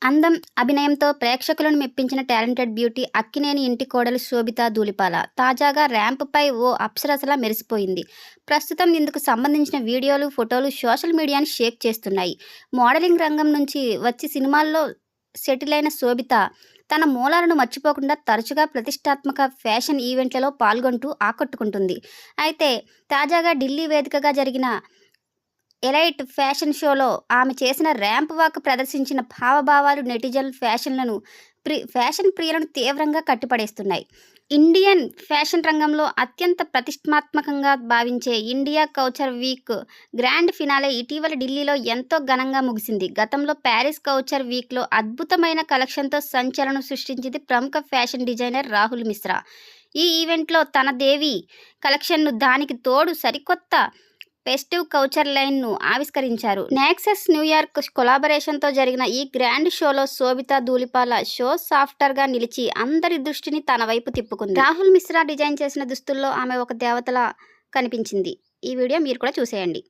అందం, అభినయంతో ప్రేక్షకులను మెప్పించిన talented beauty Akkineni ఇంటి కోడలు శోభితా ధూళిపాల తాజాగా ర్యాంప్పై ఓ అప్సరసలా మెరిసిపోయింది. ప్రస్తుతం ఇందుకు సంబంధించిన వీడియోలు, ఫోటోలు సోషల్ మీడియాని షేక్ చేస్తున్నాయి. మోడలింగ్ రంగం నుంచి వచ్చి సినిమాల్లో సెటిల్ అయిన శోభిత తన మూలాలను మర్చిపోకుండా తరచుగా ప్రతిష్టాత్మక ఫ్యాషన్ ఈవెంట్లలో పాల్గొంటూ ఆకట్టుకుంటుంది. అయితే తాజాగా ఢిల్లీ వేదికగా జరిగిన ఎలైట్ ఫ్యాషన్ షోలో ఆమె చేసిన ర్యాంప్ వాక్ ప్రదర్శించిన హావభావాలు నెటిజన్ ఫ్యాషన్ ప్రియులను తీవ్రంగా కట్టిపడేస్తున్నాయి. ఇండియన్ ఫ్యాషన్ రంగంలో అత్యంత ప్రతిష్టాత్మకంగా భావించే India culture week grand finale ఇటీవల ఢిల్లీలో ఎంతో ఘనంగా ముగిసింది. గతంలో ప్యారిస్ కల్చర్ వీక్లో అద్భుతమైన కలెక్షన్తో సంచలనం సృష్టించింది ప్రముఖ ఫ్యాషన్ డిజైనర్ రాహుల్ మిశ్రా. ఈ ఈవెంట్లో తన దేవి కలెక్షన్ను, దానికి తోడు సరికొత్త ఫెస్టివ్ కల్చర్ లైన్ను ఆవిష్కరించారు. నెక్సస్ న్యూయార్క్ కొలాబరేషన్తో జరిగిన ఈ గ్రాండ్ షోలో శోభితా ధూళిపాల షో సాఫ్టర్గా నిలిచి అందరి దృష్టిని తన వైపు తిప్పుకుంది. రాహుల్ మిశ్రా డిజైన్ చేసిన దుస్తుల్లో ఆమె ఒక దేవతలా కనిపించింది. ఈ వీడియో మీరు కూడా చూసేయండి.